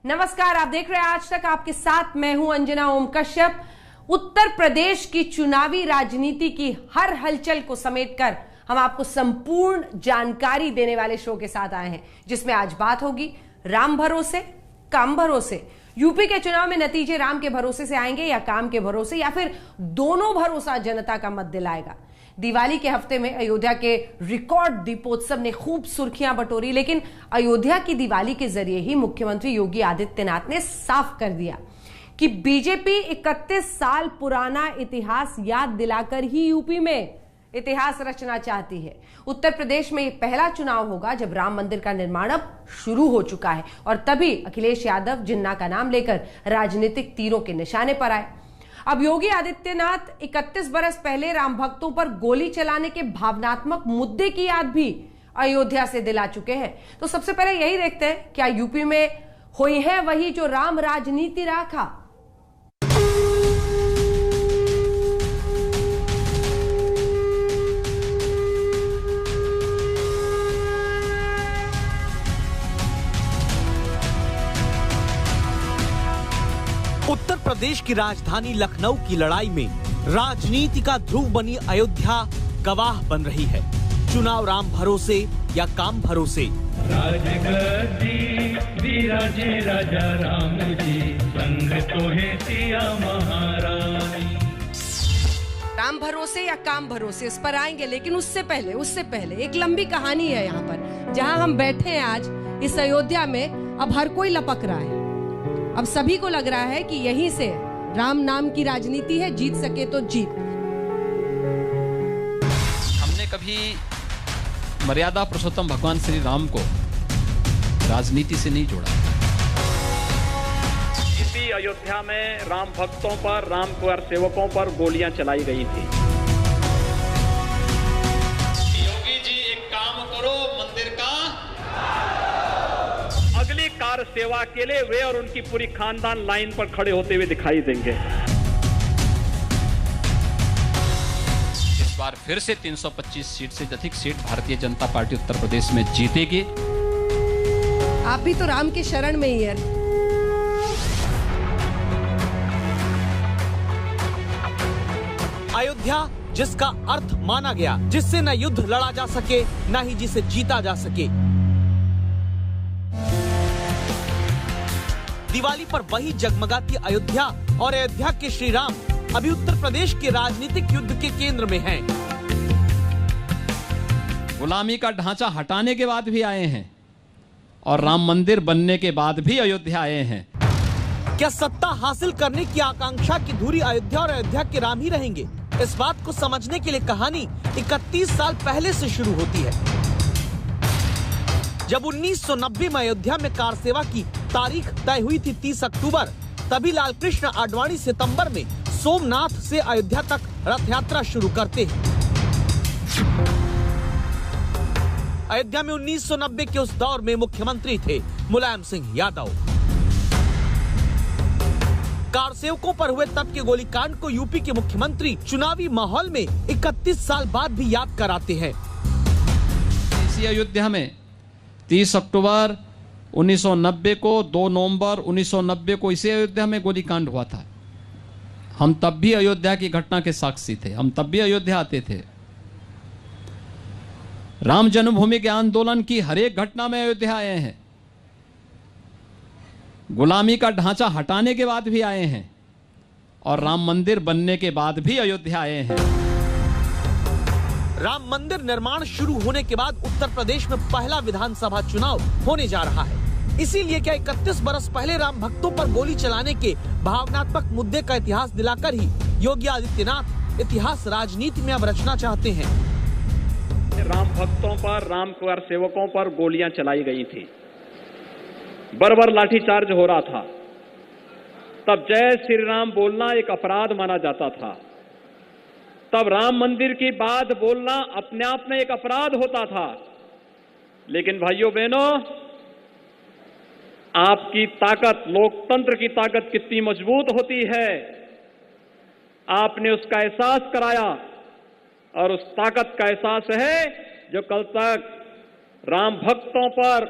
नमस्कार, आप देख रहे हैं आज तक। आपके साथ मैं हूं अंजना ओम कश्यप। उत्तर प्रदेश की चुनावी राजनीति की हर हलचल को समेटकर हम आपको संपूर्ण जानकारी देने वाले शो के साथ आए हैं, जिसमें आज बात होगी राम भरोसे काम भरोसे। यूपी के चुनाव में नतीजे राम के भरोसे से आएंगे या काम के भरोसे, या फिर दोनों भरोसा जनता का मत दिलाएगा। दिवाली के हफ्ते में अयोध्या के रिकॉर्ड दीपोत्सव ने खूब सुर्खियां बटोरी, लेकिन अयोध्या की दिवाली के जरिए ही मुख्यमंत्री योगी आदित्यनाथ ने साफ कर दिया कि बीजेपी 31 साल पुराना इतिहास याद दिलाकर ही यूपी में इतिहास रचना चाहती है। उत्तर प्रदेश में यह पहला चुनाव होगा जब राम मंदिर का निर्माण अब शुरू हो चुका है, और तभी अखिलेश यादव जिन्ना का नाम लेकर राजनीतिक तीरों के निशाने पर आए। अब योगी आदित्यनाथ 31 बरस पहले राम भक्तों पर गोली चलाने के भावनात्मक मुद्दे की याद भी अयोध्या से दिला चुके हैं। तो सबसे पहले यही देखते हैं, क्या यूपी में हुई है वही जो राम राजनीति राखा। उत्तर प्रदेश की राजधानी लखनऊ की लड़ाई में राजनीति का ध्रुव बनी अयोध्या गवाह बन रही है। चुनाव राम भरोसे या काम भरोसे। राजा राम जी संग तो है सिया महारानी। राम भरोसे या काम भरोसे, इस पर आएंगे, लेकिन उससे पहले एक लंबी कहानी है यहाँ पर। जहाँ हम बैठे हैं आज इस अयोध्या में, अब हर कोई लपक रहा है। अब सभी को लग रहा है कि यहीं से राम नाम की राजनीति है, जीत सके तो जीत। हमने कभी मर्यादा पुरुषोत्तम भगवान श्री राम को राजनीति से नहीं जोड़ा। इसी अयोध्या में राम भक्तों पर, राम कुंवर सेवकों पर गोलियां चलाई गई थी। योगी जी एक काम करो, मंदिर का अगली कार सेवा के लिए वे और उनकी पूरी खानदान लाइन पर खड़े होते हुए दिखाई देंगे। इस बार फिर से 325 सीट से अधिक सीट भारतीय जनता पार्टी उत्तर प्रदेश में जीतेगी। आप भी तो राम के शरण में ही है। अयोध्या जिसका अर्थ माना गया, जिससे न युद्ध लड़ा जा सके न ही जिसे जीता जा सके। दिवाली पर वही जगमगाती अयोध्या और अयोध्या के श्री राम अभी उत्तर प्रदेश के राजनीतिक युद्ध के केंद्र में हैं। गुलामी का ढांचा हटाने के बाद भी आए हैं और राम मंदिर बनने के बाद भी अयोध्या आए हैं। क्या सत्ता हासिल करने की आकांक्षा की धुरी अयोध्या और अयोध्या के राम ही रहेंगे? इस बात को समझने के लिए कहानी 31 साल पहले से शुरू होती है, जब 1990 में अयोध्या में कार सेवा की तारीख तय हुई थी 30 अक्टूबर। तभी लालकृष्ण आडवाणी सितंबर में सोमनाथ से अयोध्या तक रथ यात्रा शुरू करते हैं। अयोध्या में 1990 के उस दौर में मुख्यमंत्री थे मुलायम सिंह यादव। कार सेवकों पर हुए तब के गोलीकांड को यूपी के मुख्यमंत्री चुनावी माहौल में 31 साल बाद भी याद कराते हैं। इसी अयोध्या में 30 अक्टूबर 1990 को, 2 नवंबर 1990 को इसी अयोध्या में गोलीकांड हुआ था। हम तब भी अयोध्या की घटना के साक्षी थे, हम तब भी अयोध्या आते थे। राम जन्मभूमि के आंदोलन की हर एक घटना में अयोध्या आए हैं। गुलामी का ढांचा हटाने के बाद भी आए हैं और राम मंदिर बनने के बाद भी अयोध्या आए हैं। राम मंदिर निर्माण शुरू होने के बाद उत्तर प्रदेश में पहला विधानसभा चुनाव होने जा रहा है। इसीलिए क्या 31 बरस पहले राम भक्तों पर गोली चलाने के भावनात्मक मुद्दे का इतिहास दिलाकर ही योगी आदित्यनाथ इतिहास राजनीति में अब रचना चाहते हैं। राम भक्तों पर, राम कुंवर सेवकों पर गोलियां चलाई गई थी, बर्बर लाठीचार्ज हो रहा था। तब जय श्री राम बोलना एक अपराध माना जाता था। तब राम मंदिर की बात बोलना अपने आप में एक अपराध होता था। लेकिन भाइयों बहनों, आपकी ताकत, लोकतंत्र की ताकत कितनी मजबूत होती है, आपने उसका एहसास कराया। और उस ताकत का एहसास है जो कल तक राम भक्तों पर,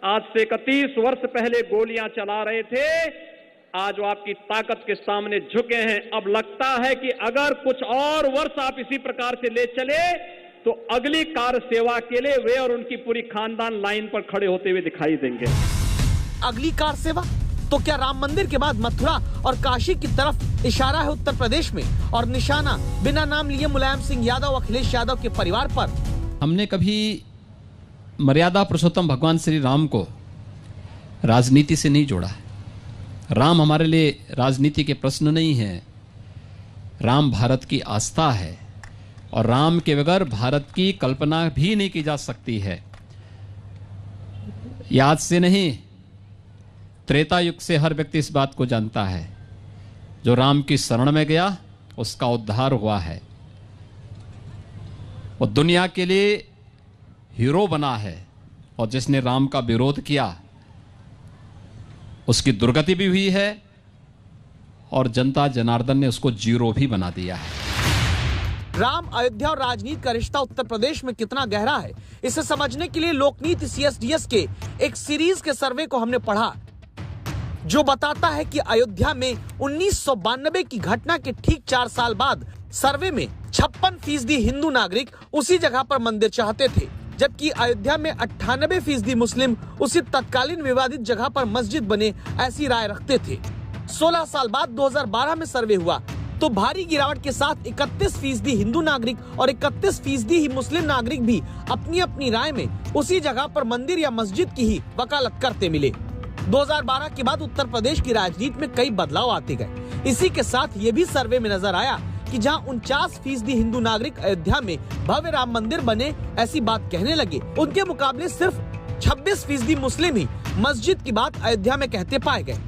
आज से 31 वर्ष पहले गोलियां चला रहे थे, आज वो आपकी ताकत के सामने झुके हैं। अब लगता है कि अगर कुछ और वर्ष आप इसी प्रकार से ले चले तो अगली कार सेवा के लिए वे और उनकी पूरी खानदान लाइन पर खड़े होते हुए दिखाई देंगे। अगली कार सेवा? तो क्या राम मंदिर के बाद मथुरा और काशी की तरफ इशारा है उत्तर प्रदेश में, और निशाना बिना नाम लिए मुलायम सिंह यादव, अखिलेश यादव के परिवार पर? हमने कभी मर्यादा पुरुषोत्तम भगवान श्री राम को राजनीति से नहीं जोड़ा है। राम हमारे लिए राजनीति के प्रश्न नहीं है। राम भारत की आस्था है और राम के बगैर भारत की कल्पना भी नहीं की जा सकती है। याद से नहीं, त्रेता युग से हर व्यक्ति इस बात को जानता है, जो राम की शरण में गया उसका उद्धार हुआ है। वो दुनिया के लिए हीरो बना है, और जिसने राम का विरोध किया उसकी दुर्गति भी हुई है, और जनता जनार्दन ने उसको जीरो भी बना दिया है। राम, अयोध्या और राजनीति का रिश्ता उत्तर प्रदेश में कितना गहरा है, इसे समझने के लिए लोकनीति CSDS के एक सीरीज के सर्वे को हमने पढ़ा, जो बताता है कि अयोध्या में 1992 की घटना के ठीक 4 साल बाद सर्वे में 56% हिंदू नागरिक उसी जगह पर मंदिर चाहते थे, जबकि अयोध्या में 98% मुस्लिम उसी तत्कालीन विवादित जगह पर मस्जिद बने ऐसी राय रखते थे। 16 साल बाद 2012 में सर्वे हुआ तो भारी गिरावट के साथ 31% हिंदू नागरिक और 31% ही मुस्लिम नागरिक भी अपनी अपनी राय में उसी जगह पर मंदिर या मस्जिद की ही वकालत करते मिले। 2012 के बाद उत्तर प्रदेश की राजनीति में कई बदलाव आते गए। इसी के साथ ये भी सर्वे में नजर आया कि जहां 49% हिंदू नागरिक अयोध्या में भव्य राम मंदिर बने ऐसी बात कहने लगे, उनके मुकाबले सिर्फ 26% मुस्लिम ही मस्जिद की बात अयोध्या में कहते पाए गए।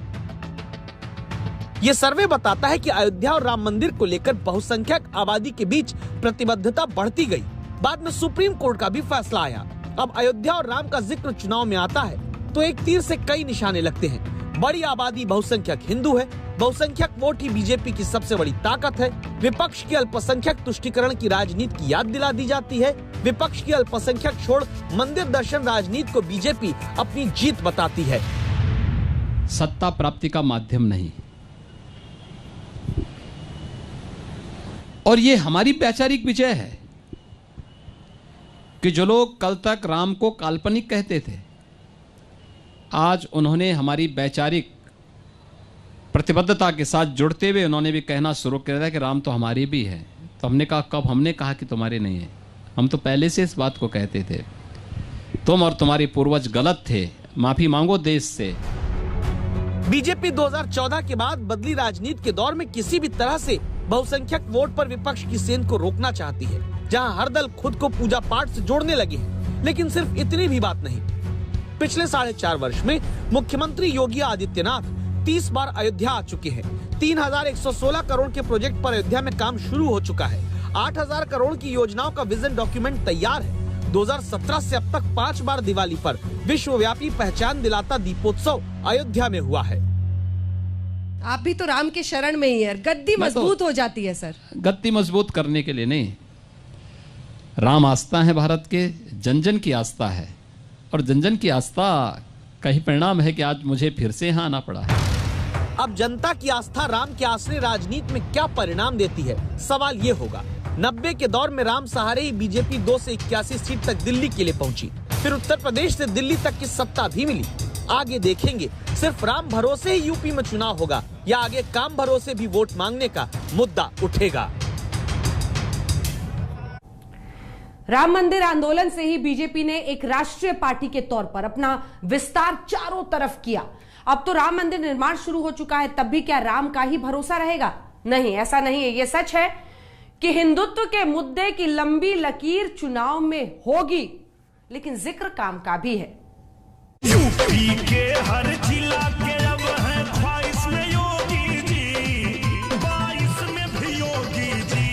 ये सर्वे बताता है कि अयोध्या और राम मंदिर को लेकर बहुसंख्यक आबादी के बीच प्रतिबद्धता बढ़ती गई। बाद में सुप्रीम कोर्ट का भी फैसला आया। अब अयोध्या और राम का जिक्र चुनाव में आता है तो एक तीर से कई निशाने लगते हैं। बड़ी आबादी बहुसंख्यक हिंदू है, बहुसंख्यक वोट ही बीजेपी की सबसे बड़ी ताकत है। विपक्ष की अल्पसंख्यक तुष्टीकरण की राजनीति की याद दिला दी जाती है। विपक्ष की अल्पसंख्यक छोड़ मंदिर दर्शन राजनीति को बीजेपी अपनी जीत बताती है। सत्ता प्राप्ति का माध्यम नहीं, और ये हमारी वैचारिक विजय है कि जो लोग कल तक राम को काल्पनिक कहते थे, आज उन्होंने हमारी वैचारिक प्रतिबद्धता के साथ जुड़ते हुए उन्होंने भी कहना शुरू कर दिया कि राम तो हमारी भी है। तो हमने कहा, कब हमने कहा कि तुम्हारे नहीं है? हम तो पहले से इस बात को कहते थे। तुम और तुम्हारे पूर्वज गलत थे, माफी मांगो देश से। बीजेपी 2014 के बाद बदली राजनीति के दौर में किसी भी तरह से बहुसंख्यक वोट पर विपक्ष की सेंध को रोकना चाहती है, जहां हर दल खुद को पूजा पाठ से जोड़ने लगे हैं। लेकिन सिर्फ इतनी भी बात नहीं। पिछले 4.5 वर्ष में मुख्यमंत्री योगी आदित्यनाथ 30 बार अयोध्या आ चुके हैं। 3116 करोड़ के प्रोजेक्ट पर अयोध्या में काम शुरू हो चुका है। 8000 करोड़ की योजनाओं का विजन डॉक्यूमेंट तैयार है। 2017 से अब तक 5 बार दिवाली पर विश्वव्यापी पहचान दिलाता दीपोत्सव अयोध्या में हुआ है। आप भी तो राम के शरण में ही है, गद्दी मजबूत हो जाती है सर। गद्दी मजबूत करने के लिए नहीं, राम आस्था है भारत के, जन जन की आस्था है, और जन जन की आस्था का ही परिणाम है कि आज मुझे फिर से यहाँ आना पड़ा है। अब जनता की आस्था राम के आश्रय राजनीति में क्या परिणाम देती है, सवाल ये होगा। 90 के दौर में राम सहारे ही बीजेपी 2 से 81 सीट तक दिल्ली के लिए पहुंची, फिर उत्तर प्रदेश से दिल्ली तक की सत्ता भी मिली। आगे देखेंगे, सिर्फ राम भरोसे ही यूपी में चुनाव होगा या आगे काम भरोसे भी वोट मांगने का मुद्दा उठेगा। राम मंदिर आंदोलन से ही बीजेपी ने एक राष्ट्रीय पार्टी के तौर पर अपना विस्तार चारों तरफ किया। अब तो राम मंदिर निर्माण शुरू हो चुका है, तब भी क्या राम का ही भरोसा रहेगा? नहीं, ऐसा नहीं है। यह सच है कि हिंदुत्व के मुद्दे की लंबी लकीर चुनाव में होगी, लेकिन जिक्र काम का भी है। यूपी के हर जिला के अब है ख्वाहिश में योगी जी, 22 में भी योगी जी,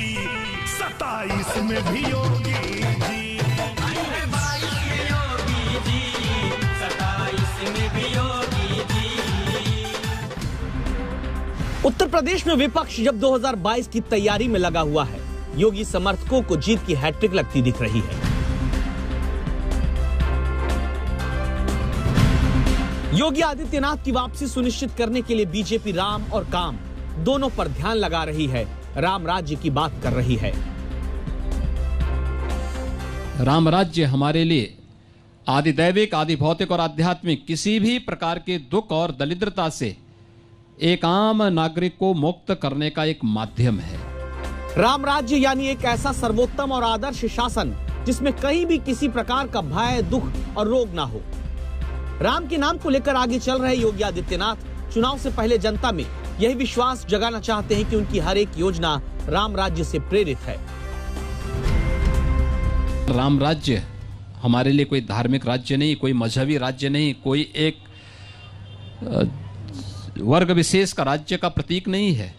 27 में भी योगी जी, 22 में योगी जी, 27 में भी योगी जी। उत्तर प्रदेश में विपक्ष जब 2022 की तैयारी में लगा हुआ है, योगी समर्थकों को जीत की हैट्रिक लगती दिख रही है। योगी आदित्यनाथ की वापसी सुनिश्चित करने के लिए बीजेपी राम और काम दोनों पर ध्यान लगा रही है, राम राज्य की बात कर रही है। राम राज्य हमारे लिए आदि दैविक, आदि भौतिक और आध्यात्मिक किसी भी प्रकार के दुख और दरिद्रता से एक आम नागरिक को मुक्त करने का एक माध्यम है। राम राज्य यानी एक ऐसा सर्वोत्तम और आदर्श शासन जिसमें कहीं भी किसी प्रकार का भय, दुख और रोग ना हो। राम के नाम को लेकर आगे चल रहे योगी आदित्यनाथ चुनाव से पहले जनता में यही विश्वास जगाना चाहते हैं कि उनकी हर एक योजना राम राज्य से प्रेरित है। राम राज्य हमारे लिए कोई धार्मिक राज्य नहीं, कोई मजहबी राज्य नहीं, कोई एक वर्ग विशेष का राज्य का प्रतीक नहीं है।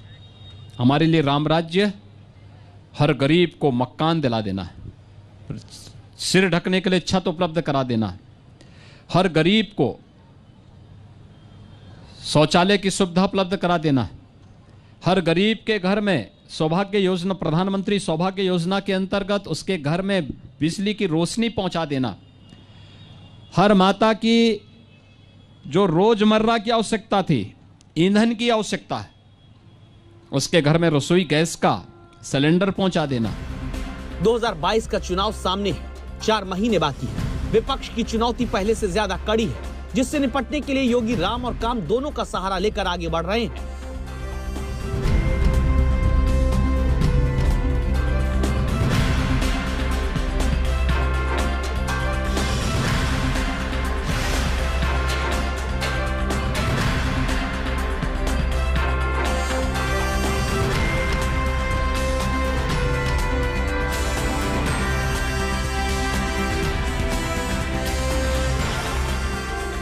हमारे लिए राम राज्य हर गरीब को मकान दिला देना है, सिर ढकने के लिए छत उपलब्ध करा देना है, हर गरीब को शौचालय की सुविधा उपलब्ध करा देना है, हर गरीब के घर में सौभाग्य योजना, प्रधानमंत्री सौभाग्य योजना के अंतर्गत उसके घर में बिजली की रोशनी पहुंचा देना, हर माता की जो रोजमर्रा की आवश्यकता थी, ईंधन की आवश्यकता है, उसके घर में रसोई गैस का सिलेंडर पहुंचा देना। 2022 का चुनाव सामने है, 4 महीने बाकी है। विपक्ष की चुनौती पहले से ज्यादा कड़ी है, जिससे निपटने के लिए योगी राम और काम दोनों का सहारा लेकर आगे बढ़ रहे हैं।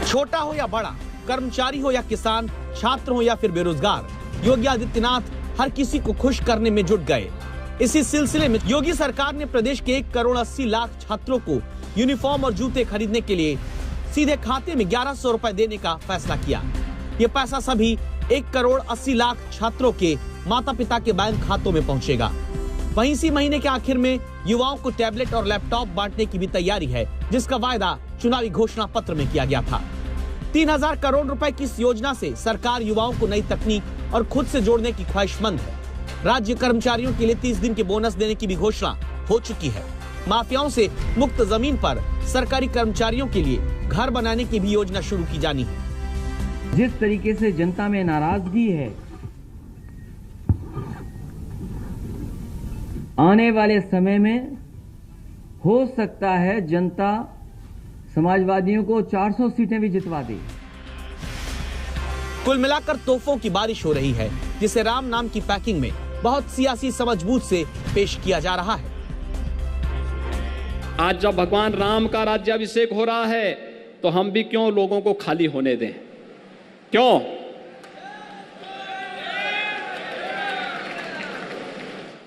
छोटा हो या बड़ा, कर्मचारी हो या किसान, छात्र हो या फिर बेरोजगार, योगी आदित्यनाथ हर किसी को खुश करने में जुट गए। इसी सिलसिले में योगी सरकार ने प्रदेश के 1,80,00,000 छात्रों को यूनिफॉर्म और जूते खरीदने के लिए सीधे खाते में 1100 रुपए देने का फैसला किया। ये पैसा सभी 1,80,00,000 छात्रों के माता पिता के बैंक खातों में पहुंचेगा। वहीं इसी महीने के आखिर में युवाओं को टैबलेट और लैपटॉप बांटने की भी तैयारी है, जिसका वायदा चुनावी घोषणा पत्र में किया गया था। 3,000 करोड़ रुपए की इस योजना से सरकार युवाओं को नई तकनीक और खुद से जोड़ने की ख्वाहिशमंद है। राज्य कर्मचारियों के लिए 30 दिन की बोनस देने की भी घोषणा हो चुकी है। माफियाओं से मुक्त जमीन पर सरकारी कर्मचारियों के लिए घर बनाने की भी योजना शुरू की जानी है। जिस तरीके से जनता में नाराजगी है, आने वाले समय में हो सकता है जनता समाजवादियों को 400 सीटें भी जितवा दी। कुल मिलाकर तोहफों की बारिश हो रही है, जिसे राम नाम की पैकिंग में बहुत सियासी समझबूझ से पेश किया जा रहा है। आज जब भगवान राम का राज्याभिषेक हो रहा है, तो हम भी क्यों लोगों को खाली होने दें? क्यों?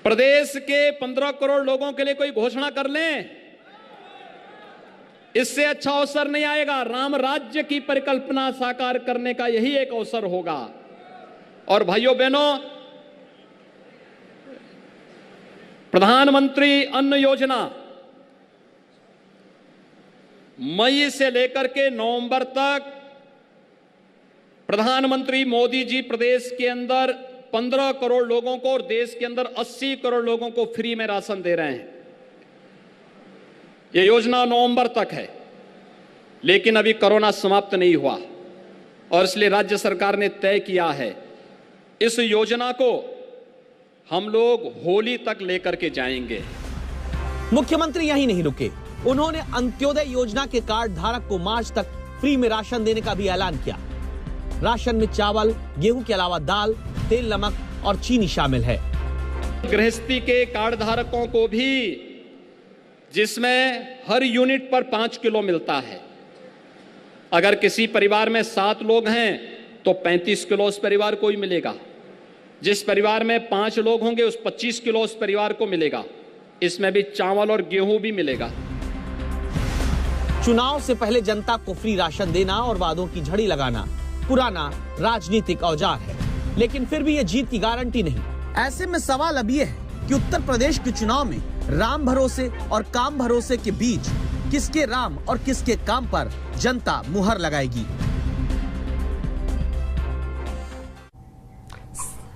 प्रदेश के 15 करोड़ लोगों के लिए कोई घोषणा कर लें, इससे अच्छा अवसर नहीं आएगा। राम राज्य की परिकल्पना साकार करने का यही एक अवसर होगा। और भाइयों बहनों, प्रधानमंत्री अन्न योजना मई से लेकर के नवंबर तक प्रधानमंत्री मोदी जी प्रदेश के अंदर 15 करोड़ लोगों को और देश के अंदर 80 करोड़ लोगों को फ्री में राशन दे रहे हैं। यह योजना नवंबर तक है, लेकिन अभी कोरोना समाप्त नहीं हुआ और इसलिए राज्य सरकार ने तय किया है इस योजना को हम लोग होली तक लेकर के जाएंगे। मुख्यमंत्री यहीं नहीं रुके, उन्होंने अंत्योदय योजना के कार्ड धारक को मार्च तक फ्री में राशन देने का भी ऐलान किया। राशन में चावल, गेहूं के अलावा दाल, तेल, नमक और चीनी शामिल है। गृहस्थी के कार्ड धारकों को भी, जिसमें हर यूनिट पर 5 किलो मिलता है। अगर किसी परिवार में 7 लोग हैं तो 35 किलो उस परिवार को ही मिलेगा। जिस परिवार में 5 लोग होंगे उस 25 किलो उस परिवार को मिलेगा। इसमें भी चावल और गेहूं भी मिलेगा। चुनाव से पहले जनता को फ्री राशन देना और वादों की झड़ी लगाना पुराना राजनीतिक औजार है, लेकिन फिर भी ये जीत की गारंटी नहीं। ऐसे में सवाल अब ये है कि उत्तर प्रदेश के चुनाव में राम भरोसे और काम भरोसे के बीच किसके राम और किसके काम पर जनता मुहर लगाएगी।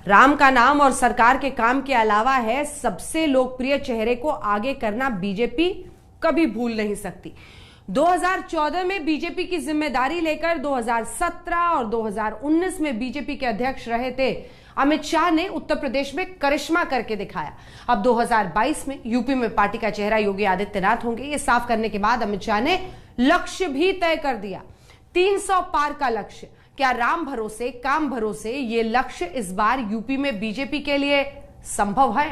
राम का नाम और सरकार के काम के अलावा है सबसे लोकप्रिय चेहरे को आगे करना बीजेपी कभी भूल नहीं सकती। 2014 में बीजेपी की जिम्मेदारी लेकर 2017 और 2019 में बीजेपी के अध्यक्ष रहे थे अमित शाह ने उत्तर प्रदेश में करिश्मा करके दिखाया। अब 2022 में यूपी में पार्टी का चेहरा योगी आदित्यनाथ होंगे, ये साफ करने के बाद अमित शाह ने लक्ष्य भी तय कर दिया, 300 पार का लक्ष्य। क्या राम भरोसे काम भरोसे ये लक्ष्य इस बार यूपी में बीजेपी के लिए संभव है?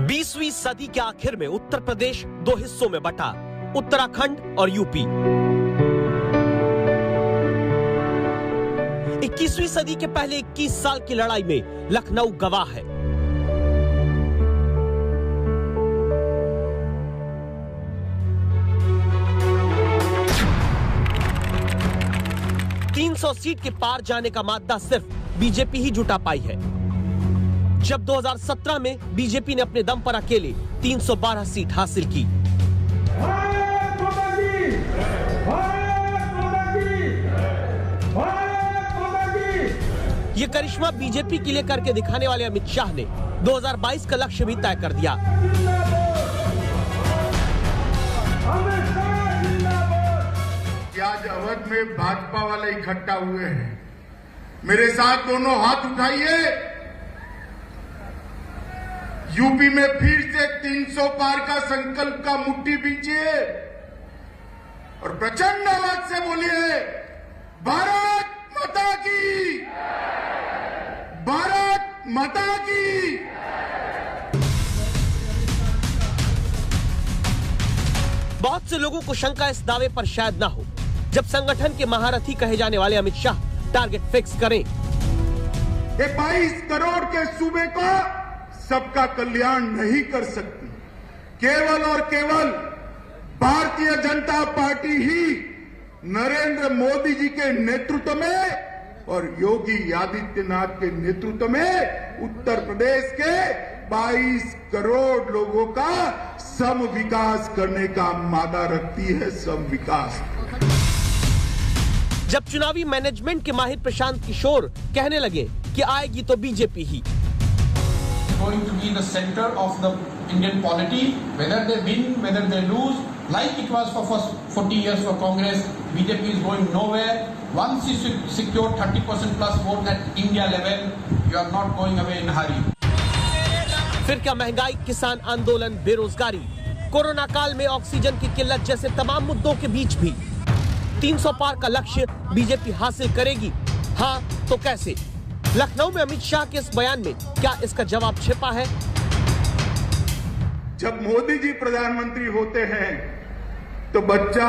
बीसवीं सदी के आखिर में उत्तर प्रदेश दो हिस्सों में बटा, उत्तराखंड और यूपी। 21वीं सदी के पहले 21 साल की लड़ाई में लखनऊ गवाह है। सीट के पार जाने का मादा सिर्फ बीजेपी ही जुटा पाई है। जब 2017 में बीजेपी ने अपने दम पर अकेले 312 सीट हासिल की। ये करिश्मा बीजेपी के लिए करके दिखाने वाले अमित शाह ने 2022 का लक्ष्य भी तय कर दिया। आज अवध में भाजपा वाले इकट्ठा हुए हैं, मेरे साथ दोनों हाथ उठाइए। यूपी में फिर से 300 पार का संकल्प का मुट्ठी बींचिए और प्रचंड आवाज से बोलिए, भारत माता की, भारत माता की। बहुत से लोगों को शंका इस दावे पर शायद ना हो, जब संगठन के महारथी कहे जाने वाले अमित शाह टारगेट फिक्स करें। 22 करोड़ के सूबे को सबका कल्याण नहीं कर सकती, केवल और केवल भारतीय जनता पार्टी ही नरेंद्र मोदी जी के नेतृत्व में और योगी आदित्यनाथ के नेतृत्व में उत्तर प्रदेश के 22 करोड़ लोगों का सम विकास करने का मादा रखती है। सम विकास। जब चुनावी मैनेजमेंट के माहिर प्रशांत किशोर कहने लगे कि आएगी तो BJP he. Going to be the center of the Indian polity, whether they win, whether they lose, like it was for first 40 years for Congress, BJP is going nowhere. Once you secure 30% plus vote at India level, you are not going away in a hurry. फिर क्या महंगाई, किसान आंदोलन, बेरोजगारी, corona काल में oxygen की किल्लत जैसे तमाम मुद्दों के बीच भी 300 पार का लक्ष्य बीजेपी हासिल करेगी? हाँ तो कैसे? लखनऊ में अमित शाह के इस बयान में क्या इसका जवाब छिपा है? जब मोदी जी प्रधानमंत्री होते हैं तो बच्चा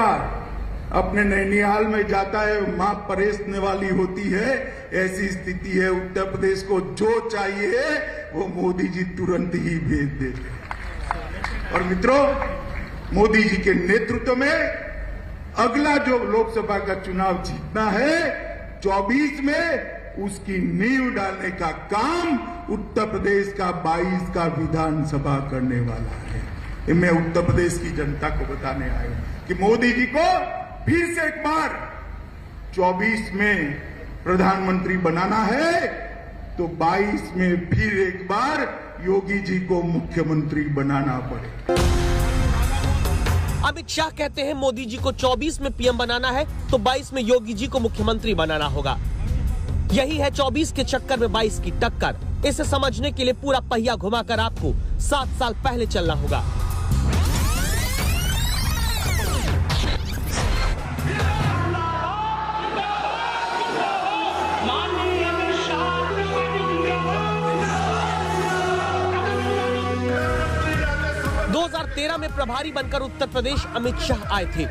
अपने नैनिहाल में जाता है, मां परेशने वाली होती है, ऐसी स्थिति है। उत्तर प्रदेश को जो चाहिए वो मोदी जी तुरंत ही भेज देते हैं। और मित्रों, मोदी जी के नेतृत्व में अगला जो लोकसभा का चुनाव जीतना है 24 में, उसकी नींव डालने का काम उत्तर प्रदेश का 22 का विधानसभा करने वाला है। मैं उत्तर प्रदेश की जनता को बताने आया कि मोदी जी को फिर से एक बार 24 में प्रधानमंत्री बनाना है तो 22 में फिर एक बार योगी जी को मुख्यमंत्री बनाना पड़े। अमित शाह कहते हैं मोदी जी को 24 में पीएम बनाना है तो 22 में योगी जी को मुख्यमंत्री बनाना होगा। यही है 24 के चक्कर में 22 की टक्कर। इसे समझने के लिए पूरा पहिया घुमाकर आपको 7 साल पहले चलना होगा। में प्रभारी बनकर उत्तर प्रदेश अमित शाह आए थे।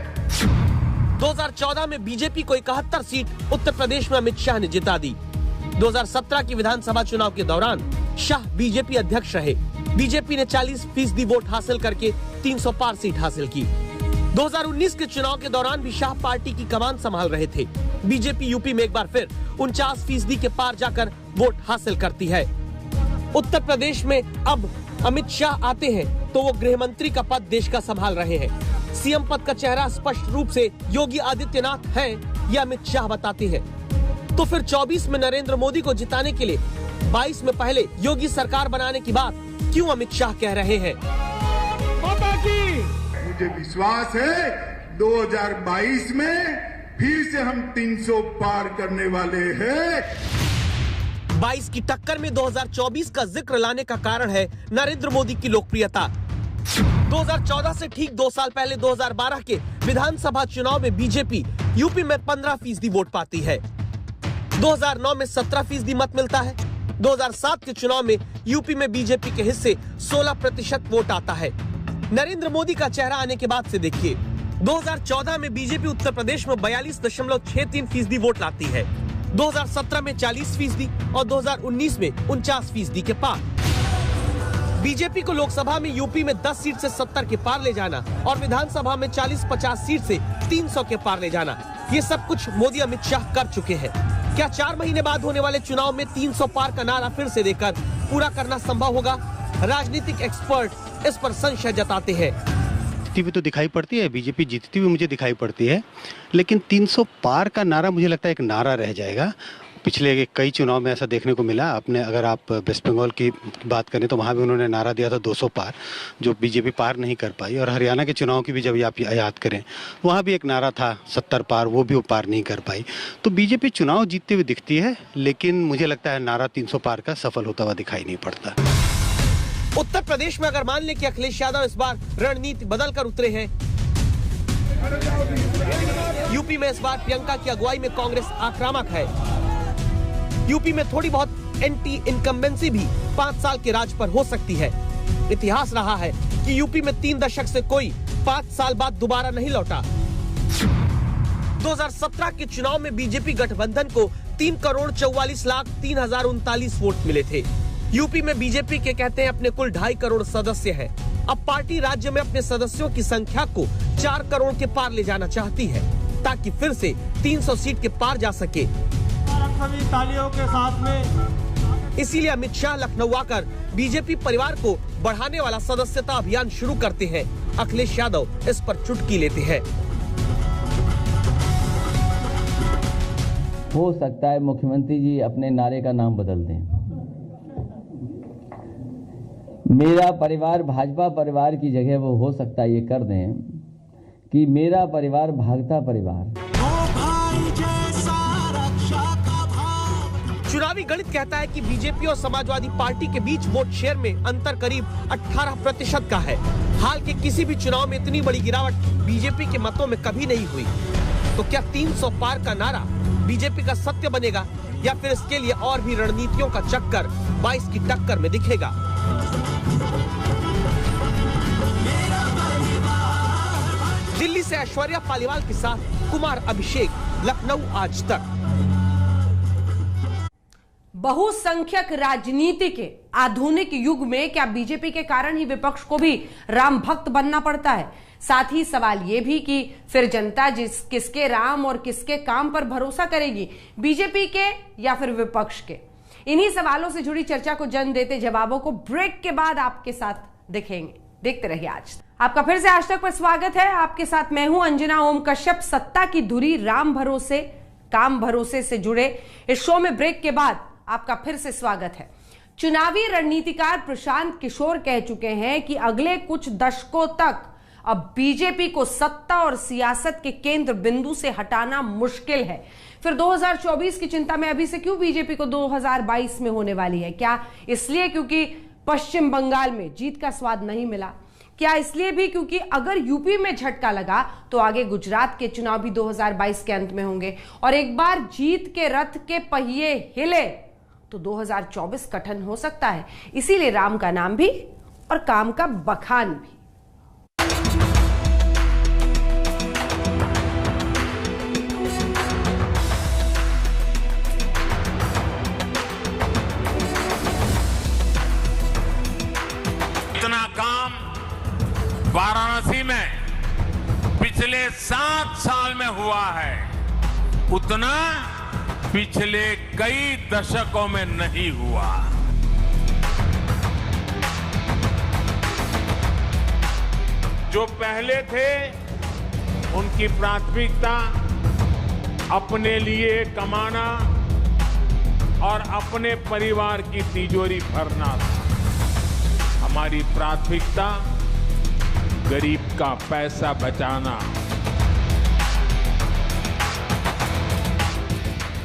2014 में बीजेपी को 71 सीट उत्तर प्रदेश में अमित शाह ने जिता दी। 2017 की विधानसभा चुनाव के दौरान शाह बीजेपी अध्यक्ष रहे। बीजेपी ने 40% वोट हासिल करके 300 पार सीट हासिल की। 2019 के चुनाव के दौरान भी शाह पार्टी की कमान संभाल रहे थे। बीजेपी यूपी में एक बार फिर 49% के पार जाकर वोट हासिल करती है। उत्तर प्रदेश में अब अमित शाह आते हैं तो वो गृह मंत्री का पद देश का संभाल रहे हैं। सीएम पद का चेहरा स्पष्ट रूप से योगी आदित्यनाथ हैं ये अमित शाह बताते हैं। तो फिर 24 में नरेंद्र मोदी को जिताने के लिए 22 में पहले योगी सरकार बनाने की बात क्यों अमित शाह कह रहे हैं? मुझे विश्वास है 2022 में फिर से हम 300 पार करने वाले हैं। 22 की टक्कर में 2024 का जिक्र लाने का कारण है नरेंद्र मोदी की लोकप्रियता। 2014 से ठीक 2 साल पहले 2012 के विधानसभा चुनाव में बीजेपी यूपी में 15% वोट पाती है। 2009 में 17% मत मिलता है। 2007 के चुनाव में यूपी में बीजेपी के हिस्से 16% वोट आता है। नरेंद्र मोदी का चेहरा आने के बाद से देखिए, 2014 में बीजेपी उत्तर प्रदेश में 42.63% वोट लाती है। 2017 में 40% और 2019 में 49% के पार। बीजेपी को लोकसभा में यूपी में 10 सीट से 70 के पार ले जाना और विधानसभा में 40-50 सीट से 300 के पार ले जाना, ये सब कुछ मोदी अमित शाह कर चुके हैं। क्या 4 महीने बाद होने वाले चुनाव में 300 पार का नारा फिर से देकर पूरा करना संभव होगा? राजनीतिक एक्सपर्ट इस पर संशय जताते हैं। जीतती हुई तो दिखाई पड़ती है, बीजेपी जीतती हुई मुझे दिखाई पड़ती है, लेकिन 300 पार का नारा मुझे लगता है एक नारा रह जाएगा। पिछले कई चुनाव में ऐसा देखने को मिला। अपने अगर आप वेस्ट बंगाल की बात करें तो वहाँ भी उन्होंने नारा दिया था 200 पार, जो बीजेपी पार नहीं कर पाई। और हरियाणा के चुनाव की भी जब आप याद करें, वहाँ भी एक नारा था 70 पार, वो भी वो पार नहीं कर पाई। तो बीजेपी चुनाव जीतते हुए दिखती है, लेकिन मुझे लगता है नारा 300 पार का सफल होता हुआ दिखाई नहीं पड़ता। उत्तर प्रदेश में अगर मान लें कि अखिलेश यादव इस बार रणनीति बदल कर उतरे हैं, यूपी में इस बार प्रियंका की अगुवाई में कांग्रेस आक्रामक है। यूपी में थोड़ी बहुत एंटी इनकम्बेंसी भी 5 साल के राज पर हो सकती है। इतिहास रहा है कि यूपी में 3 दशक से कोई 5 साल बाद दोबारा नहीं लौटा। 2017 के चुनाव में बीजेपी गठबंधन को 3,44,03,039 वोट मिले थे। यूपी में बीजेपी के कहते हैं अपने कुल 2.5 करोड़ सदस्य हैं। अब पार्टी राज्य में अपने सदस्यों की संख्या को 4 करोड़ के पार ले जाना चाहती है, ताकि फिर से 300 सीट के पार जा सके। सभी तालियों के साथ में इसीलिए अमित शाह लखनऊ आकर बीजेपी परिवार को बढ़ाने वाला सदस्यता अभियान शुरू करते हैं। अखिलेश यादव इस पर चुटकी लेते हैं। हो सकता है मुख्यमंत्री जी अपने नारे का नाम बदल दें। मेरा परिवार भाजपा परिवार की जगह वो हो सकता है ये कर दें कि मेरा परिवार भागता परिवार। चुनावी गणित कहता है कि बीजेपी और समाजवादी पार्टी के बीच वोट शेयर में अंतर करीब 18% का है। हाल के किसी भी चुनाव में इतनी बड़ी गिरावट बीजेपी के मतों में कभी नहीं हुई। तो क्या 300 पार का नारा बीजेपी का सत्य बनेगा, या फिर इसके लिए और भी रणनीतियों का चक्कर 22 की टक्कर में दिखेगा? दिल्ली से ऐश्वर्या पालीवाल के साथ कुमार अभिषेक, लखनऊ आज तक। बहुसंख्यक राजनीति के आधुनिक युग में क्या बीजेपी के कारण ही विपक्ष को भी राम भक्त बनना पड़ता है? साथ ही सवाल यह भी कि फिर जनता किसके राम और किसके काम पर भरोसा करेगी, बीजेपी के या फिर विपक्ष के? इन्हीं सवालों से जुड़ी चर्चा को जन्म देते जवाबों को ब्रेक के बाद आपके साथ देखेंगे। देखते रहिए आज। आपका फिर से आज तक पर स्वागत है। आपके साथ मैं हूं अंजना ओम कश्यप। सत्ता की धुरी राम भरोसे काम भरोसे से जुड़े इस शो में ब्रेक के बाद आपका फिर से स्वागत है। चुनावी रणनीतिकार प्रशांत किशोर कह चुके हैं कि अगले कुछ दशकों तक अब बीजेपी को सत्ता और सियासत के केंद्र बिंदु से हटाना मुश्किल है। फिर 2024 की चिंता में अभी से क्यों बीजेपी को 2022 में होने वाली है? क्या इसलिए क्योंकि पश्चिम बंगाल में जीत का स्वाद नहीं मिला? क्या इसलिए भी क्योंकि अगर यूपी में झटका लगा तो आगे गुजरात के चुनाव भी 2022 के अंत में होंगे, और एक बार जीत के रथ के पहिए हिले तो 2024 कठिन हो सकता है। इसीलिए राम का नाम भी और काम का बखान भी। इतना काम वाराणसी में पिछले 7 साल में हुआ है, उतना पिछले कई दशकों में नहीं हुआ। जो पहले थे उनकी प्राथमिकता अपने लिए कमाना और अपने परिवार की तिजोरी भरना था। हमारी प्राथमिकता गरीब का पैसा बचाना।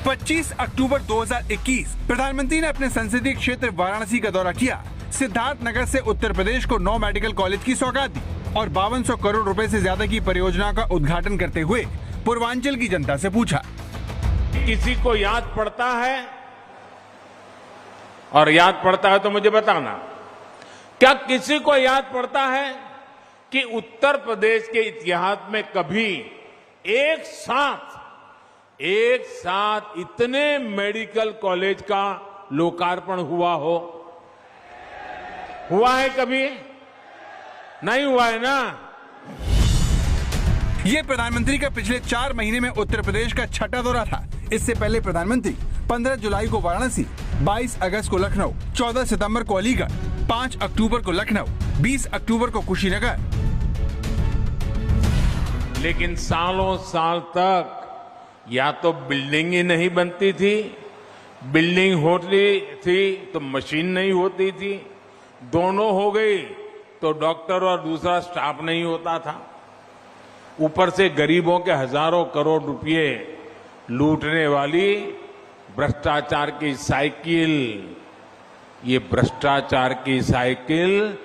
25 अक्टूबर 2021 प्रधानमंत्री ने अपने संसदीय क्षेत्र वाराणसी का दौरा किया। सिद्धार्थ नगर से उत्तर प्रदेश को 9 मेडिकल कॉलेज की सौगात दी और 5200 करोड़ रुपए से ज्यादा की परियोजना का उद्घाटन करते हुए पूर्वांचल की जनता से पूछा, किसी को याद पड़ता है और याद पड़ता है तो मुझे बताना, क्या किसी को याद पड़ता है कि उत्तर प्रदेश के इतिहास में कभी एक साथ इतने मेडिकल कॉलेज का लोकार्पण हुआ हो? हुआ है कभी? नहीं हुआ है ना। ये प्रधानमंत्री का पिछले 4 महीने में उत्तर प्रदेश का छठा दौरा था। इससे पहले प्रधानमंत्री 15 जुलाई को वाराणसी, 22 अगस्त को लखनऊ, 14 सितंबर को अलीगढ़, 5 अक्टूबर को लखनऊ, 20 अक्टूबर को कुशीनगर। लेकिन सालों साल तक या तो बिल्डिंग ही नहीं बनती थी, बिल्डिंग होती थी तो मशीन नहीं होती थी, दोनों हो गई तो डॉक्टर और दूसरा स्टाफ नहीं होता था। ऊपर से गरीबों के हजारों करोड़ रुपए लूटने वाली भ्रष्टाचार की साइकिल, ये भ्रष्टाचार की साइकिल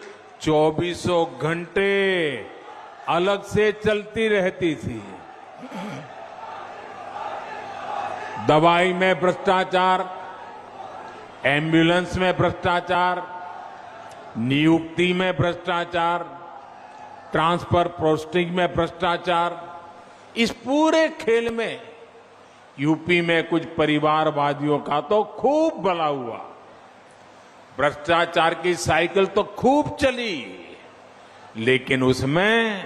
24 घंटे अलग से चलती रहती थी। दवाई में भ्रष्टाचार, एम्बुलेंस में भ्रष्टाचार, नियुक्ति में भ्रष्टाचार, ट्रांसफर पोस्टिंग में भ्रष्टाचार। इस पूरे खेल में यूपी में कुछ परिवारवादियों का तो खूब भला हुआ। भ्रष्टाचार की साइकिल तो खूब चली, लेकिन उसमें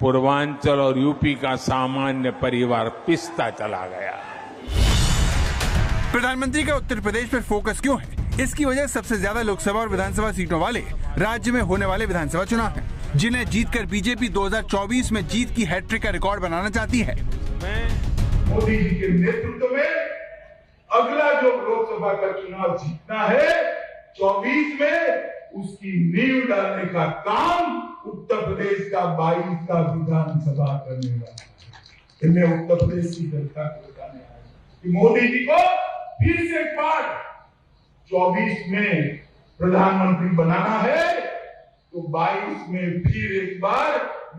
पूर्वांचल और यूपी का सामान्य परिवार पिसता चला गया। प्रधानमंत्री का उत्तर प्रदेश पर फोकस क्यों है? इसकी वजह सबसे ज्यादा लोकसभा और विधानसभा सीटों वाले राज्य में होने वाले विधानसभा चुनाव हैं, जिन्हें जीतकर बीजेपी 2024 में जीत की हैट्रिक का रिकॉर्ड बनाना चाहती है। मोदी जी के नेतृत्व में अगला जो लोकसभा का चुनाव जीतना है 24 में, उसकी नींव डालने का काम उत्तर प्रदेश का 22 का विधानसभा करने वाला। मैं उत्तर प्रदेश की जनता को बताने आया कि मोदी जी को फिर से एक बार 24 में प्रधानमंत्री बनाना है तो 22 में फिर एक बार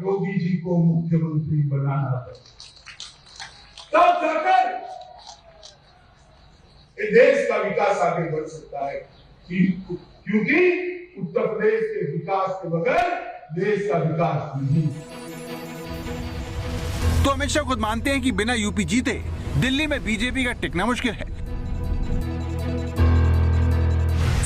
योगी जी को मुख्यमंत्री बनाना है। तब जाकर देश का विकास आगे बढ़ सकता है, क्योंकि उत्तर प्रदेश के विकास के बगैर देश का विकास नहीं। तो अमित शाह खुद मानते हैं कि बिना यूपी जीते दिल्ली में बीजेपी का टिकना मुश्किल है।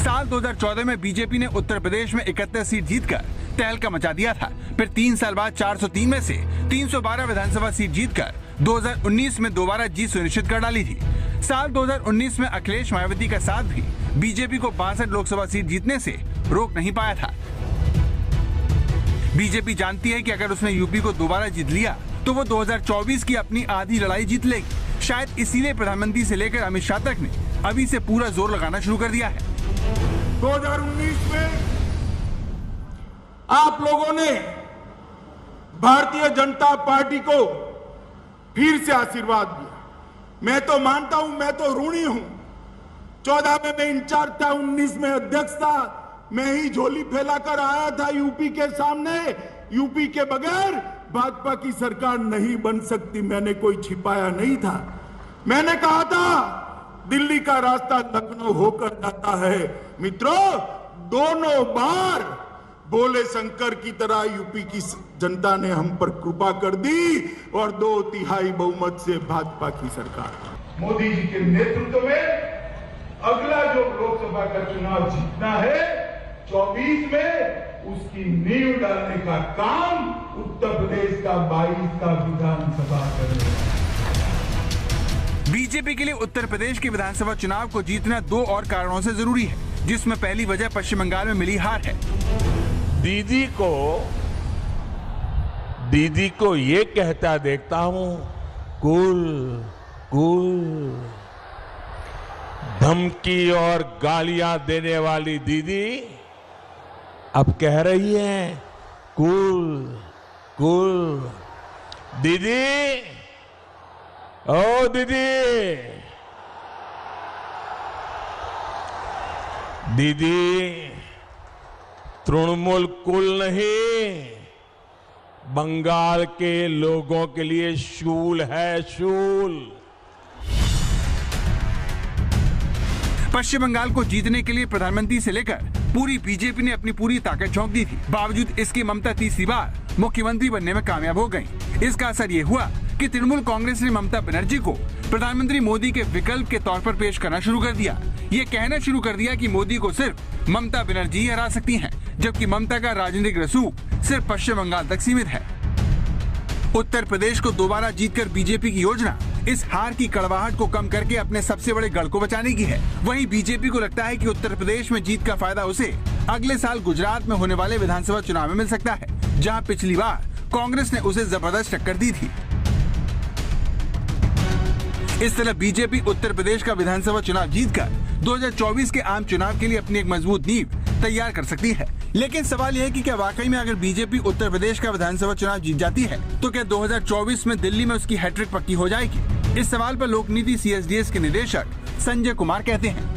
साल 2014 में बीजेपी ने उत्तर प्रदेश में 71 सीट जीतकर तहलका मचा दिया था। फिर 3 साल बाद 403 में से 312 विधानसभा सीट जीतकर 2019 में दोबारा जीत सुनिश्चित कर डाली थी। साल 2019 में अखिलेश मायावती का साथ भी बीजेपी को 62 लोकसभा सीट जीतने से रोक नहीं पाया था। बीजेपी जानती है कि अगर उसने यूपी को दोबारा जीत लिया तो वो 2024 की अपनी आधी लड़ाई जीत लेगी। शायद इसीलिए प्रधानमंत्री से लेकर अमित शाह तक ने अभी से पूरा जोर लगाना शुरू कर दिया है। 2019 में आप लोगों ने भारतीय जनता पार्टी को फिर से आशीर्वाद दिया। मैं तो मानता हूं, मैं तो ऋणी हूं। 14 में मैं इंचार्ज था, 19 में अध्यक्ष था। मैं ही झोली फैलाकर आया था यूपी के सामने। यूपी के बगैर भाजपा की सरकार नहीं बन सकती, मैंने कोई छिपाया नहीं था। मैंने कहा था दिल्ली का रास्ता लखनऊ होकर जाता है। मित्रों, दोनों बार बोले शंकर की तरह यूपी की जनता ने हम पर कृपा कर दी और 2/3 बहुमत से भाजपा की सरकार। मोदी जी के नेतृत्व में अगला जो लोकसभा का चुनाव जीतना है 24 में, उसकी नींव डालने का काम उत्तर प्रदेश का 22 का विधानसभा करने वाला। बीजेपी के लिए उत्तर प्रदेश के विधानसभा चुनाव को जीतना 2 और कारणों से जरूरी है, जिसमें पहली वजह पश्चिम बंगाल में मिली हार है। दीदी को ये कहता देखता हूं, कूल कूल। धमकी और गालियां देने वाली दीदी अब कह रही है कूल कूल। दीदी, ओ दीदी, दीदी तृणमूल कूल नहीं, बंगाल के लोगों के लिए शूल है, शूल। पश्चिम बंगाल को जीतने के लिए प्रधानमंत्री से लेकर पूरी बीजेपी ने अपनी पूरी ताकत झोंक दी थी। बावजूद इसके ममता तीसरी बार मुख्यमंत्री बनने में कामयाब हो गयी। इसका असर ये हुआ कि तृणमूल कांग्रेस ने ममता बनर्जी को प्रधानमंत्री मोदी के विकल्प के तौर पर पेश करना शुरू कर दिया। ये कहना शुरू कर दिया कि मोदी को सिर्फ ममता बनर्जी ही हरा सकती हैं, जबकि ममता का राजनीतिक रसूख सिर्फ पश्चिम बंगाल तक सीमित है। उत्तर प्रदेश को दोबारा जीतकर बीजेपी की योजना इस हार की कड़वाहट को कम करके अपने सबसे बड़े गढ़ को बचाने की है। वहीं बीजेपी को लगता है कि उत्तर प्रदेश में जीत का फायदा उसे अगले साल गुजरात में होने वाले विधानसभा चुनाव में मिल सकता है, जहां पिछली बार कांग्रेस ने उसे जबरदस्त टक्कर दी थी। इस तरह बीजेपी उत्तर प्रदेश का विधानसभा चुनाव जीतकर 2024 के आम चुनाव के लिए अपनी एक मजबूत नींव तैयार कर सकती है। लेकिन सवाल यह है कि क्या वाकई में अगर बीजेपी उत्तर प्रदेश का विधानसभा चुनाव जीत जाती है तो क्या 2024 में दिल्ली में उसकी हैट्रिक पक्की हो जाएगी? इस सवाल पर लोकनीति CSDS के निदेशक संजय कुमार कहते हैं,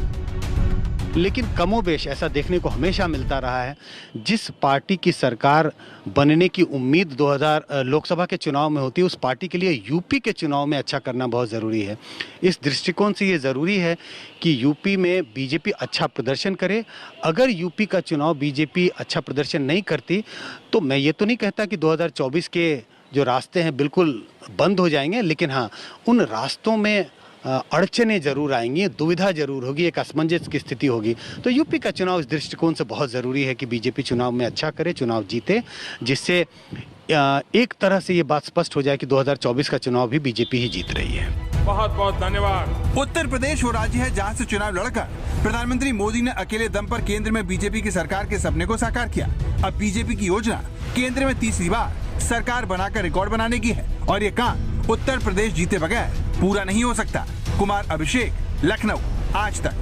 लेकिन कमोबेश ऐसा देखने को हमेशा मिलता रहा है। जिस पार्टी की सरकार बनने की उम्मीद 2000 लोकसभा के चुनाव में होती है, उस पार्टी के लिए यूपी के चुनाव में अच्छा करना बहुत ज़रूरी है। इस दृष्टिकोण से ये ज़रूरी है कि यूपी में बीजेपी अच्छा प्रदर्शन करे। अगर यूपी का चुनाव बीजेपी अच्छा प्रदर्शन नहीं करती तो मैं ये तो नहीं कहता कि 2024 के जो रास्ते हैं बिल्कुल बंद हो जाएंगे, लेकिन हाँ, उन रास्तों में अड़चने जरूर आएंगी, दुविधा जरूर होगी, एक असमंजस की स्थिति होगी। तो यूपी का चुनाव इस दृष्टिकोण से बहुत ज़रूरी है कि बीजेपी चुनाव में अच्छा करे, चुनाव जीते, जिससे एक तरह से ये बात स्पष्ट हो जाए कि 2024 का चुनाव भी बीजेपी ही जीत रही है। बहुत बहुत धन्यवाद। उत्तर प्रदेश वो राज्य है जहां से चुनाव लड़कर प्रधानमंत्री मोदी ने अकेले दम पर केंद्र में बीजेपी की सरकार के सपने को साकार किया। अब बीजेपी की योजना केंद्र में तीसरी बार सरकार बनाकर रिकॉर्ड बनाने की है और ये काम उत्तर प्रदेश जीते बगैर पूरा नहीं हो सकता। कुमार अभिषेक, लखनऊ, आज तक।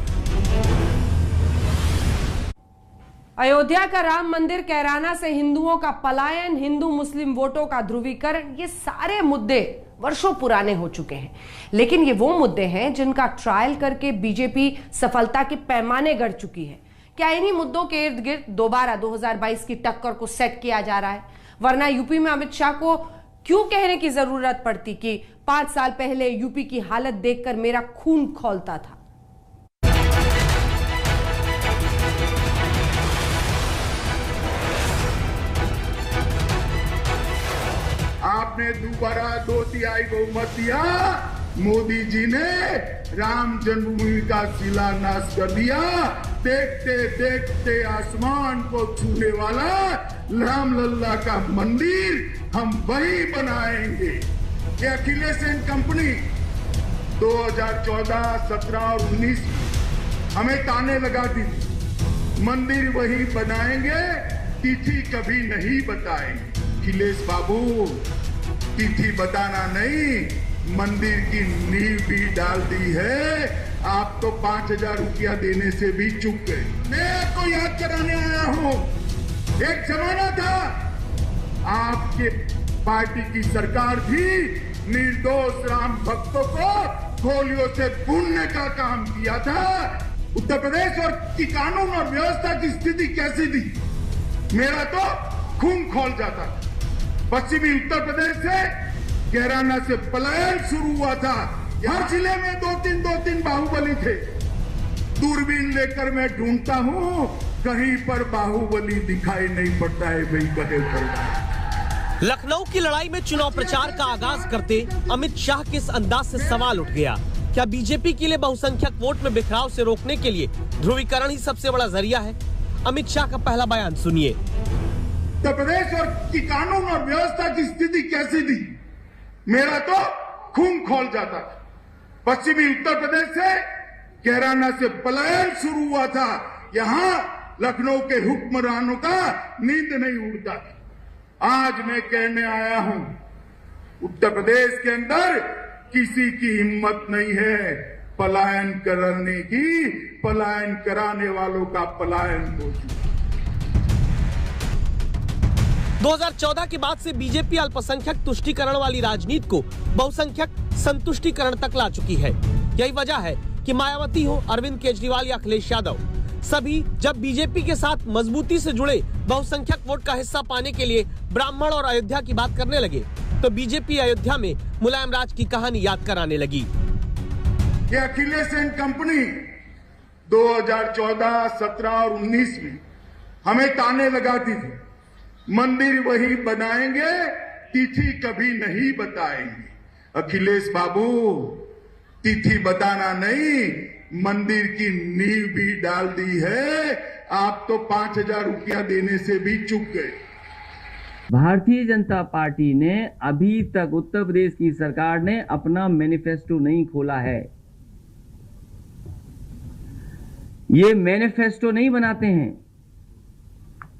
अयोध्या का राम मंदिर, कैराना से हिंदुओं का पलायन, हिंदू मुस्लिम वोटों का ध्रुवीकरण, ये सारे मुद्दे वर्षों पुराने हो चुके हैं। लेकिन ये वो मुद्दे हैं जिनका ट्रायल करके बीजेपी सफलता के पैमाने गढ़ चुकी है। क्या इन्हीं मुद्दों के इर्द गिर्द दोबारा 2022 की टक्कर को सेट किया जा रहा है? वरना यूपी में अमित शाह को क्यों कहने की जरूरत पड़ती कि 5 साल पहले यूपी की हालत देखकर मेरा खून खौलता था। आपने दोबारा 2/3 बहुमत दिया, मोदी जी ने राम जन्मभूमि का शिलान्यास कर दिया। देखते देखते आसमान को छूने वाला राम लल्ला का मंदिर हम वही बनाएंगे। ये अखिलेश एंड कंपनी 2014, 17 और 19 हमें ताने लगाती थी, मंदिर वही बनाएंगे, तिथि कभी नहीं बताएंगे। अखिलेश बाबू, तिथि बताना नहीं, मंदिर की नींव भी डाल दी है। आप तो 5,000 रुपया देने से भी चूक गए। मैं आपको याद कराने आया हूं, एक जमाना था आपके पार्टी की सरकार भी निर्दोष राम भक्तों को गोलियों से भूनने का काम किया था। उत्तर प्रदेश और की कानून और व्यवस्था की स्थिति कैसी थी, मेरा तो खून खौल जाता था। पश्चिमी उत्तर प्रदेश से कैराना से पलायन शुरू हुआ था। हर जिले में 2-3 बाहुबली थे। दूरबीन लेकर मैं ढूंढता हूं, कहीं पर बाहुबली दिखाई नहीं पड़ता है। भाई कहे पड़ लखनऊ की लड़ाई में चुनाव प्रचार का आगाज करते अमित शाह के इस अंदाज से सवाल उठ गया, क्या बीजेपी के लिए बहुसंख्यक वोट में बिखराव से रोकने के लिए ध्रुवीकरण ही सबसे बड़ा जरिया है? अमित शाह का पहला बयान सुनिए। उत्तर प्रदेश और की कानून और व्यवस्था की स्थिति कैसी थी, मेरा तो खून खौल जाता था। पश्चिमी उत्तर प्रदेश से कैराना से पलायन शुरू हुआ था। यहां लखनऊ के हुक्मरानों का नींद नहीं उड़ता था। आज मैं कहने आया हूं, उत्तर प्रदेश के अंदर किसी की हिम्मत नहीं है पलायन करने की, पलायन कराने वालों का पलायन हो चुका। 2014 के बाद से बीजेपी अल्पसंख्यक तुष्टीकरण वाली राजनीति को बहुसंख्यक संतुष्टीकरण तक ला चुकी है। यही वजह है कि मायावती हो, अरविंद केजरीवाल या अखिलेश यादव, सभी जब बीजेपी के साथ मजबूती से जुड़े बहुसंख्यक वोट का हिस्सा पाने के लिए ब्राह्मण और अयोध्या की बात करने लगे तो बीजेपी अयोध्या में मुलायम राज की कहानी याद कराने लगी। ये अखिलेश एंड कंपनी 2014, 17 और 19 में हमें ताने लगाती थी, मंदिर वही बनाएंगे, तिथि कभी नहीं बताएंगे। अखिलेश बाबू, तिथि बताना नहीं, मंदिर की नींव भी डाल दी है। आप तो 5,000 रुपया देने से भी चूक गए। भारतीय जनता पार्टी ने अभी तक उत्तर प्रदेश की सरकार ने अपना मैनिफेस्टो नहीं खोला है। ये मैनिफेस्टो नहीं बनाते हैं,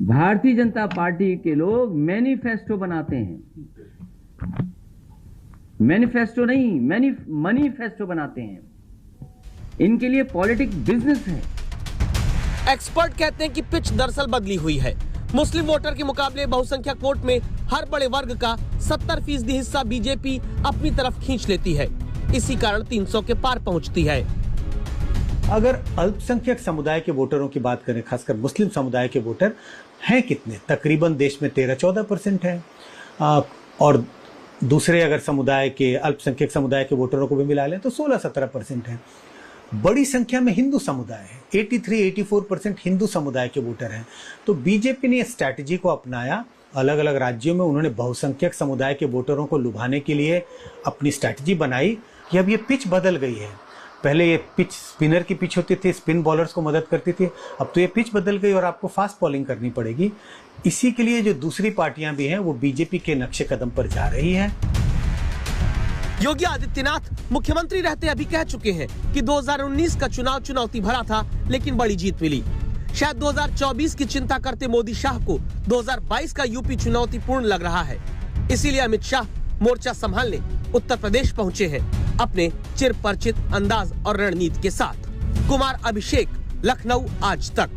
भारतीय जनता पार्टी के लोग मैनिफेस्टो बनाते हैं। मैनिफेस्टो नहीं, मनीफेस्टो बनाते हैं। इनके लिए पॉलिटिक्स बिजनेस है। एक्सपर्ट कहते हैं कि पिच दरअसल बदली हुई है। मुस्लिम वोटर के मुकाबले बहुसंख्यक वोट में हर बड़े वर्ग का 70% हिस्सा बीजेपी अपनी तरफ खींच लेती है। इसी कारण 300 के पार पहुंचती है। अगर अल्पसंख्यक समुदाय के वोटरों की बात करें, खासकर मुस्लिम समुदाय के वोटर हैं कितने, तकरीबन देश में 13-14% है। और दूसरे अगर समुदाय के, अल्पसंख्यक समुदाय के वोटरों को भी मिला लें तो 16-17% है। बड़ी संख्या में हिंदू समुदाय है, 83-84% हिंदू समुदाय के वोटर हैं। तो बीजेपी ने स्ट्रैटेजी को अपनाया। अलग अलग राज्यों में उन्होंने बहुसंख्यक समुदाय के वोटरों को लुभाने के लिए अपनी स्ट्रैटेजी बनाई कि अब ये पिच बदल गई है। पहले ये पिच स्पिनर की पिच होती थी, स्पिन बॉलर्स को मदद करती थी। अब तो ये पिच बदल गई और आपको फास्ट बॉलिंग करनी पड़ेगी। इसी के लिए जो दूसरी पार्टियां भी हैं वो बीजेपी के नक्शे कदम पर जा रही हैं। योगी आदित्यनाथ मुख्यमंत्री रहते अभी कह चुके हैं कि 2019 का चुनाव चुनौती भरा था, लेकिन बड़ी जीत मिली। शायद 2024 की चिंता करते मोदी शाह को 2022 का यूपी चुनौतीपूर्ण लग रहा है। इसीलिए अमित शाह मोर्चा संभालने उत्तर प्रदेश पहुंचे हैं, अपने चिर परिचित अंदाज और रणनीति के साथ। कुमार अभिषेक, लखनऊ, आज तक।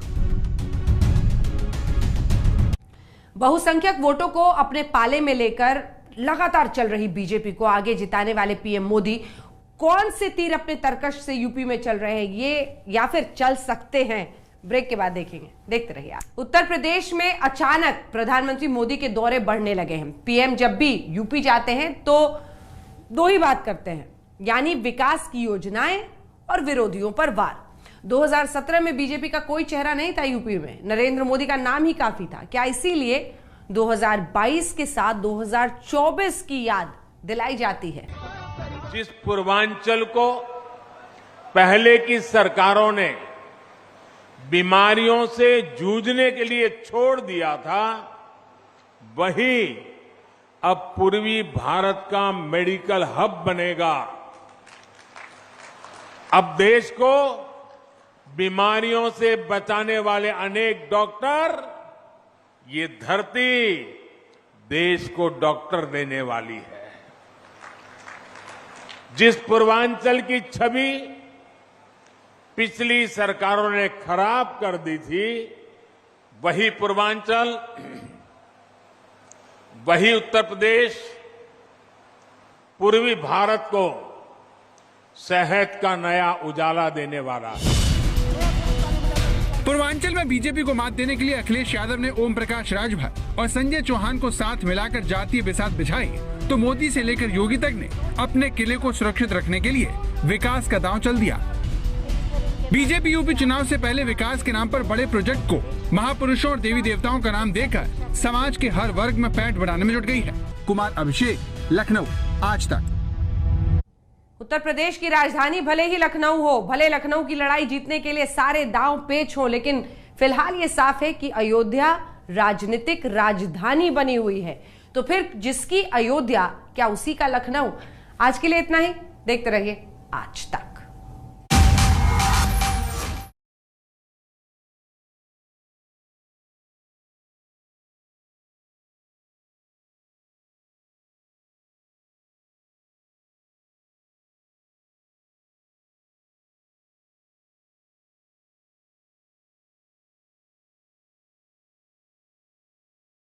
बहुसंख्यक वोटों को अपने पाले में लेकर लगातार चल रही बीजेपी को आगे जिताने वाले पीएम मोदी कौन से तीर अपने तरकश से यूपी में चल रहे हैं, ये या फिर चल सकते हैं, ब्रेक के बाद देखेंगे। देखते रहिए आप। उत्तर प्रदेश में अचानक प्रधानमंत्री मोदी के दौरे बढ़ने लगे हैं। पीएम जब भी यूपी जाते हैं तो दो ही बात करते हैं, यानी विकास की योजनाएं और विरोधियों पर वार। 2017 में बीजेपी का कोई चेहरा नहीं था यूपी में, नरेंद्र मोदी का नाम ही काफी था। क्या इसीलिए 2022 के साथ 2024 की याद दिलाई जाती है? जिस पूर्वांचल को पहले की सरकारों ने बीमारियों से जूझने के लिए छोड़ दिया था, वही अब पूर्वी भारत का मेडिकल हब बनेगा। अब देश को बीमारियों से बचाने वाले अनेक डॉक्टर, ये धरती देश को डॉक्टर देने वाली है। जिस पूर्वांचल की छवि पिछली सरकारों ने खराब कर दी थी, वही पूर्वांचल, वही उत्तर प्रदेश पूर्वी भारत को सेहत का नया उजाला देने वाला है। पूर्वांचल में बीजेपी को मात देने के लिए अखिलेश यादव ने ओम प्रकाश राजभर और संजय चौहान को साथ मिलाकर जातीय बिसात बिछाई, तो मोदी से लेकर योगी तक ने अपने किले को सुरक्षित रखने के लिए विकास का दांव चल दिया। बीजेपी यूपी चुनाव से पहले विकास के नाम पर बड़े प्रोजेक्ट को महापुरुषों और देवी देवताओं का नाम देकर समाज के हर वर्ग में पैठ बढ़ाने में जुट गई है। कुमार अभिषेक, लखनऊ, आज तक। उत्तर प्रदेश की राजधानी भले ही लखनऊ हो, भले लखनऊ की लड़ाई जीतने के लिए सारे दांव पेच हो, लेकिन फिलहाल ये साफ है कि अयोध्या राजनीतिक राजधानी बनी हुई है। तो फिर जिसकी अयोध्या, क्या उसी का लखनऊ? आज के लिए इतना ही। देखते रहिए आज तक।